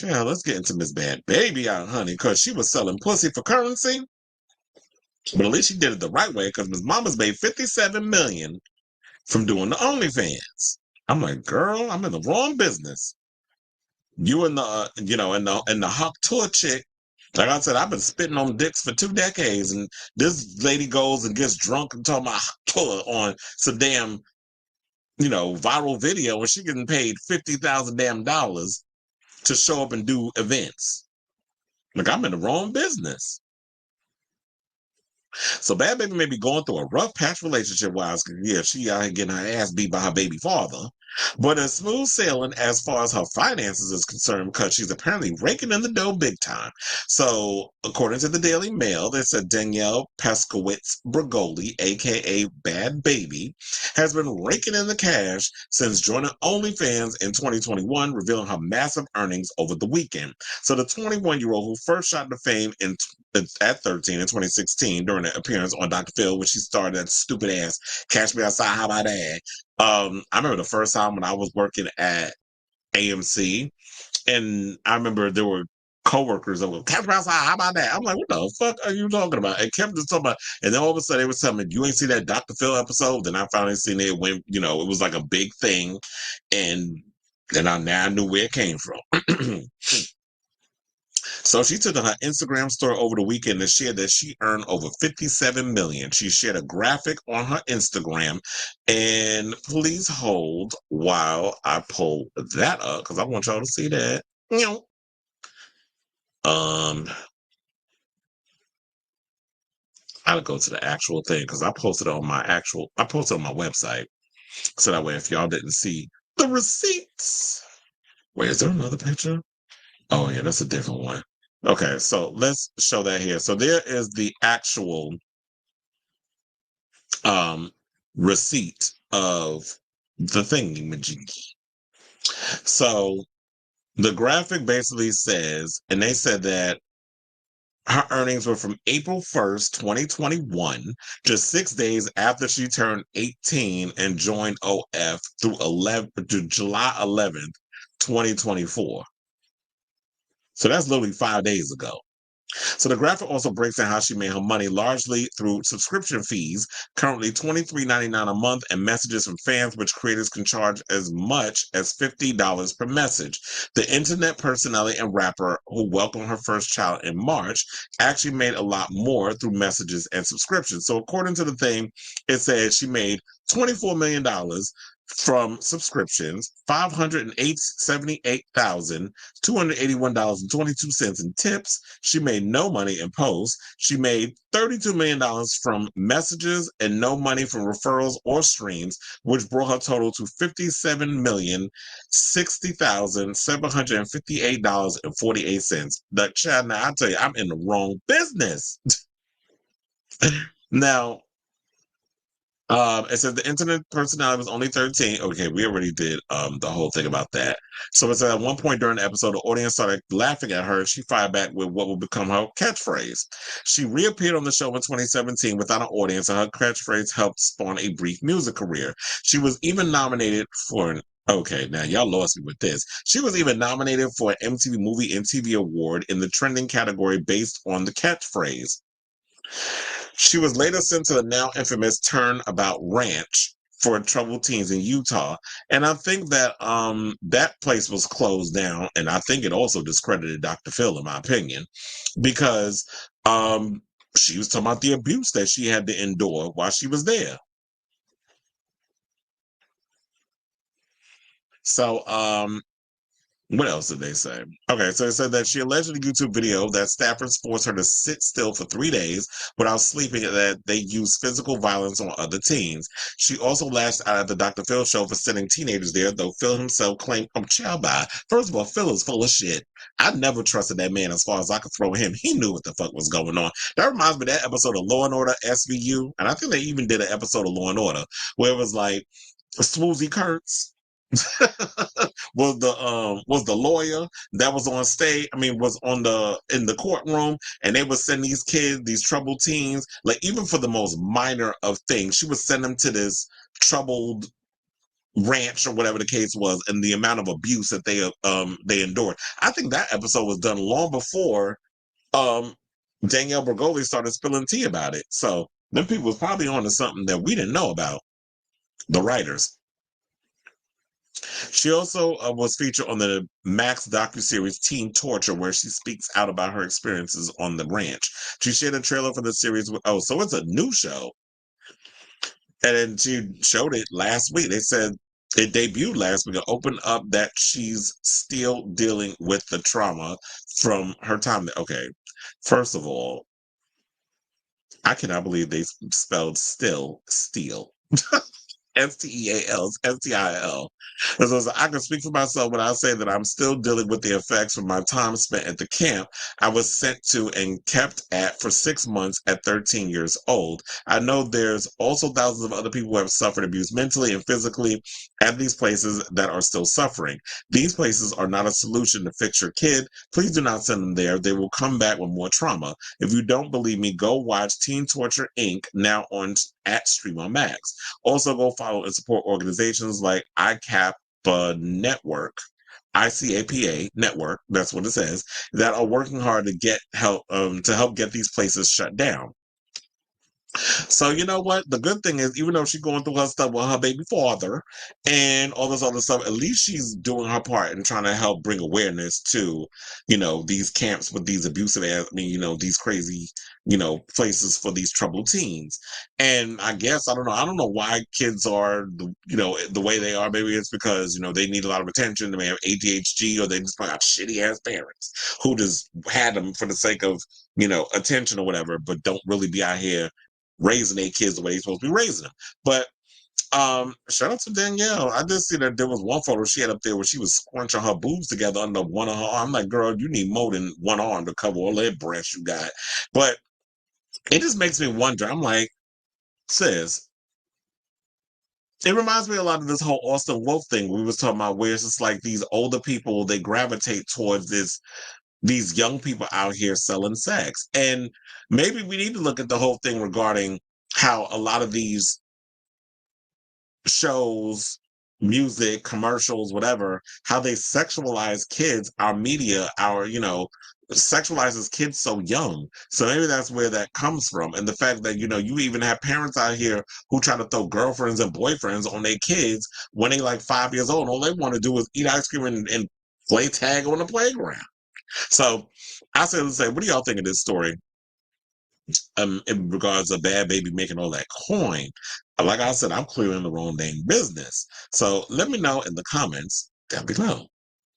Yeah, let's get into Miss Bad Baby out, honey, because she was selling pussy for currency. But at least she did it the right way, because Miss Mama's made $57 million from doing the OnlyFans. I'm like, girl, I'm in the wrong business. You and the, and the Hawk Tour chick. Like I said, I've been spitting on dicks for 2 decades, and this lady goes and gets drunk and talking about Hawk Tour on some damn, viral video, and she getting paid $50,000 damn dollars to show up and do events. Like, I'm in the wrong business. So Bad Baby may be going through a rough patch relationship wise. Yeah, she out here getting her ass beat by her baby father. But it's smooth sailing as far as her finances is concerned, because she's apparently raking in the dough big time. So, according to the Daily Mail, they said Danielle Peskowitz Brigoli, aka Bad Baby, has been raking in the cash since joining OnlyFans in 2021, revealing her massive earnings over the weekend. So the 21-year-old who first shot to fame at 13 in 2016 during an appearance on Dr. Phil, when she started that stupid ass Catch Me Outside, How About That? I remember the first time when I was working at AMC, and I remember there were coworkers that were Catch Me Outside, How About That? I'm like, what the fuck are you talking about? And kept just talking about, and then all of a sudden they was telling me, you ain't see that Dr. Phil episode? Then I finally seen it when, it was like a big thing, and then I knew where it came from. So she took to her Instagram story over the weekend and shared that she earned over $57 million. She shared a graphic on her Instagram, and please hold while I pull that up, because I want y'all to see that. Um, I'll go to the actual thing, because I posted on my website, so that way if y'all didn't see the receipts. Wait, is there another picture? Oh yeah, that's a different one. Okay, so let's show that here. So there is the actual um receipt of the thingy-majiggy. So the graphic basically says, and they said that her earnings were from April 1st, 2021, just 6 days after she turned 18 and joined OF through July 11th, 2024. So that's literally 5 days ago. So the graphic also breaks down how she made her money, largely through subscription fees, currently $23.99 a month, and messages from fans, which creators can charge as much as $50 per message. The internet personality and rapper, who welcomed her first child in March, actually made a lot more through messages and subscriptions. So according to the thing, it says she made $24 million from subscriptions, $578,281.22 in tips. She made no money in posts. She made $32 million from messages and no money from referrals or streams, which brought her total to $57,060,758.48. That child, now I tell you, I'm in the wrong business. Now, it says the internet personality was only 13. Okay, we already did the whole thing about that. So it said at one point during the episode, the audience started laughing at her. She fired back with what would become her catchphrase. She reappeared on the show in 2017 without an audience, and her catchphrase helped spawn a brief music career. She was even nominated for an Okay, now y'all lost me with this. She was even nominated for an MTV Movie and TV Award in the trending category based on the catchphrase. She was later sent to the now infamous Turnabout Ranch for troubled teens in Utah. And I think that that place was closed down, and I think it also discredited Dr. Phil, in my opinion, because she was talking about the abuse that she had to endure while she was there. So what else did they say? Okay, so it said that she alleged in a YouTube video that staffers forced her to sit still for 3 days without sleeping, and that they used physical violence on other teens. She also lashed out at the Dr. Phil show for sending teenagers there, though Phil himself claimed, child by. First of all, Phil is full of shit. I never trusted that man as far as I could throw him. He knew what the fuck was going on. That reminds me of that episode of Law and Order SVU, and I think they even did an episode of Law and Order where it was like Swoozy Kurtz was the lawyer that was on stage. I mean, was on the in the courtroom, and they would send these kids, these troubled teens, like even for the most minor of things, she would send them to this troubled ranch or whatever the case was, and the amount of abuse that they endured. I think that episode was done long before um Danielle Bergoli started spilling tea about it. So them people was probably on to something that we didn't know about, the writers. She also was featured on the Max docuseries Teen Torture, where she speaks out about her experiences on the ranch. She shared a trailer for the series with, oh, so it's a new show. And then she showed it last week. They said it debuted last week. It opened up that she's still dealing with the trauma from her time. Okay, first of all, I cannot believe they spelled still steal. Steal, STIL. So I can speak for myself when I say that I'm still dealing with the effects from my time spent at the camp I was sent to and kept at for 6 months at 13 years old. I know there's also thousands of other people who have suffered abuse mentally and physically at these places that are still suffering. These places are not a solution to fix your kid. Please do not send them there. They will come back with more trauma. If you don't believe me, go watch Teen Torture Inc. now on at Stream on Max. Also, go follow and support organizations like ICAPA Network, ICAPA Network, that's what it says, that are working hard to get help to help get these places shut down. So you know what? The good thing is, even though she's going through her stuff with her baby father and all this other stuff, at least she's doing her part and trying to help bring awareness to, these camps with these abusive, these crazy, places for these troubled teens. And I guess I don't know why kids are, the way they are. Maybe it's because they need a lot of attention. They may have ADHD, or they just might have shitty ass parents who just had them for the sake of attention or whatever, but don't really be out here raising their kids the way they're supposed to be raising them. But shout out to Danielle. I did see that there was one photo she had up there where she was scrunching her boobs together under one of her arms. I'm like, girl, you need more than one arm to cover all that breast you got. But it just makes me wonder. I'm like, sis, it reminds me a lot of this whole Austin Wolf thing we was talking about, where it's just like these older people, they gravitate towards these young people out here selling sex. And maybe we need to look at the whole thing regarding how a lot of these shows, music, commercials, whatever, how they sexualize kids, our media, sexualizes kids so young. So maybe that's where that comes from. And the fact that, you even have parents out here who try to throw girlfriends and boyfriends on their kids when they like 5 years old. All they want to do is eat ice cream and play tag on the playground. So I say, let's say, what do y'all think of this story? In regards to Bad Baby making all that coin. Like I said, I'm clearly in the wrong dang business. So let me know in the comments down below.